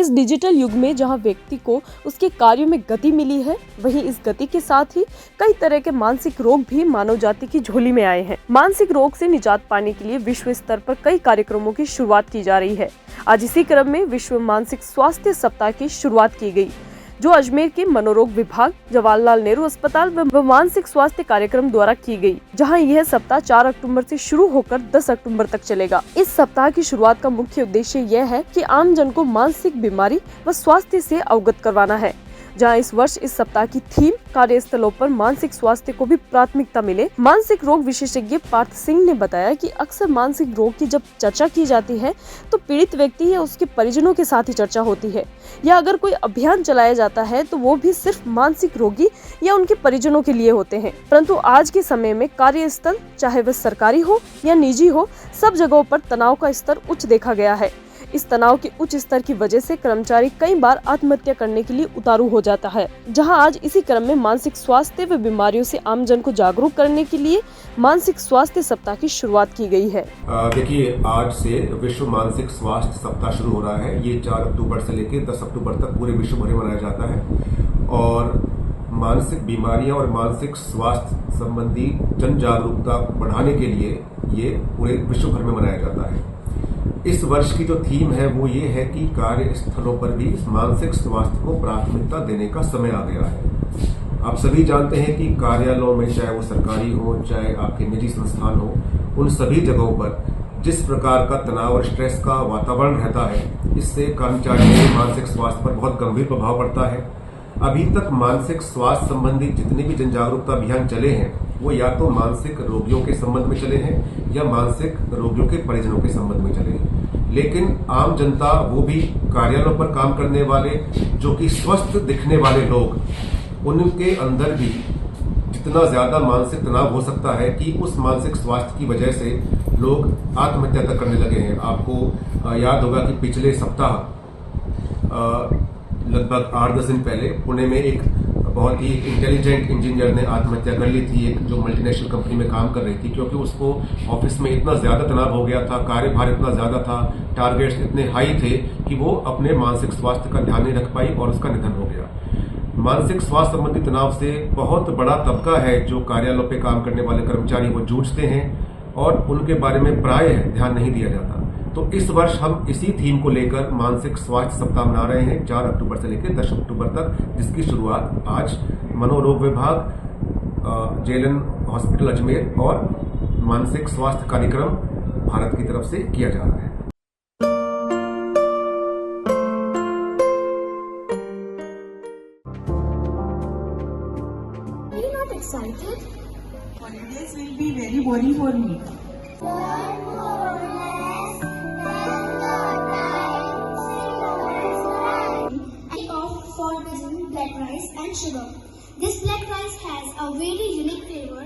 इस डिजिटल युग में जहां व्यक्ति को उसके कार्यों में गति मिली है, वहीं इस गति के साथ ही कई तरह के मानसिक रोग भी मानव जाति की झोली में आए हैं। मानसिक रोग से निजात पाने के लिए विश्व स्तर पर कई कार्यक्रमों की शुरुआत की जा रही है। आज इसी क्रम में विश्व मानसिक स्वास्थ्य सप्ताह की शुरुआत की गई, जो अजमेर के मनोरोग विभाग, जवाहरलाल नेहरू अस्पताल व मानसिक स्वास्थ्य कार्यक्रम द्वारा की गई, जहां यह सप्ताह 4 अक्टूबर से शुरू होकर 10 अक्टूबर तक चलेगा। इस सप्ताह की शुरुआत का मुख्य उद्देश्य यह है कि आम जन को मानसिक बीमारी व स्वास्थ्य से अवगत करवाना है। जहां इस वर्ष इस सप्ताह की थीम कार्यस्थलों पर मानसिक स्वास्थ्य को भी प्राथमिकता मिले। मानसिक रोग विशेषज्ञ पार्थ सिंह ने बताया कि अक्सर मानसिक रोग की जब चर्चा की जाती है तो पीड़ित व्यक्ति या उसके परिजनों के साथ ही चर्चा होती है, या अगर कोई अभियान चलाया जाता है तो वो भी सिर्फ मानसिक रोगी या उनके परिजनों के लिए होते हैं। परंतु आज के समय में कार्यस्थल, चाहे वह सरकारी हो या निजी हो, सब जगहों पर तनाव का स्तर उच्च देखा गया है। इस तनाव के उच्च स्तर की वजह से कर्मचारी कई बार आत्महत्या करने के लिए उतारू हो जाता है। जहां आज इसी क्रम में मानसिक स्वास्थ्य व बीमारियों से आम जन को जागरूक करने के लिए मानसिक स्वास्थ्य सप्ताह की शुरुआत की गई है। देखिए, आज से विश्व मानसिक स्वास्थ्य सप्ताह शुरू हो रहा है। ये 4 अक्टूबर से लेकर 10 अक्टूबर तक पूरे विश्व भर में मनाया जाता है और मानसिक बीमारियां और मानसिक स्वास्थ्य संबंधी जन जागरूकता बढ़ाने के लिए ये पूरे विश्व भर में मनाया जाता है। इस वर्ष की जो थीम है वो ये है कि कार्यस्थलों पर भी मानसिक स्वास्थ्य को प्राथमिकता देने का समय आ गया है। आप सभी जानते हैं कि कार्यालयों में, चाहे वो सरकारी हो चाहे आपके निजी संस्थान हो, उन सभी जगहों पर जिस प्रकार का तनाव और स्ट्रेस का वातावरण रहता है, इससे कर्मचारियों के मानसिक स्वास्थ्य पर बहुत गंभीर प्रभाव पड़ता है। अभी तक मानसिक स्वास्थ्य संबंधी जितने भी जन जागरूकता अभियान चले हैं वो या तो मानसिक रोगियों के संबंध में चले हैं या मानसिक रोगियों के परिजनों के संबंध में चले हैं। लेकिन आम जनता, वो भी कार्यालयों पर काम करने वाले जो कि स्वस्थ दिखने वाले लोग, उनके अंदर भी जितना ज्यादा मानसिक तनाव हो सकता है कि उस मानसिक स्वास्थ्य की वजह से लोग आत्महत्या तक करने लगे हैं। आपको याद होगा कि पिछले सप्ताह लगभग 8-10 दिन पहले पुणे में एक बहुत ही इंटेलिजेंट इंजीनियर ने आत्महत्या कर ली थी, एक जो मल्टीनेशनल कंपनी में काम कर रही थी, क्योंकि उसको ऑफिस में इतना ज्यादा तनाव हो गया था, कार्यभार इतना ज्यादा था, टारगेट्स इतने हाई थे कि वो अपने मानसिक स्वास्थ्य का ध्यान नहीं रख पाई और उसका निधन हो गया। मानसिक स्वास्थ्य संबंधी तनाव से बहुत बड़ा तबका है जो कार्यालयों पे काम करने वाले कर्मचारी वो जूझते हैं और उनके बारे में प्रायः ध्यान नहीं दिया जाता। तो इस वर्ष हम इसी थीम को लेकर मानसिक स्वास्थ्य सप्ताह मना रहे हैं 4 अक्टूबर से लेकर 10 अक्टूबर तक, जिसकी शुरुआत आज मनोरोग विभाग, जेएलएन हॉस्पिटल अजमेर और मानसिक स्वास्थ्य कार्यक्रम भारत की तरफ से किया जा रहा है। Are you not excited? Holidays will be very boring for me. For black rice and sugar. This black rice has a very unique flavor.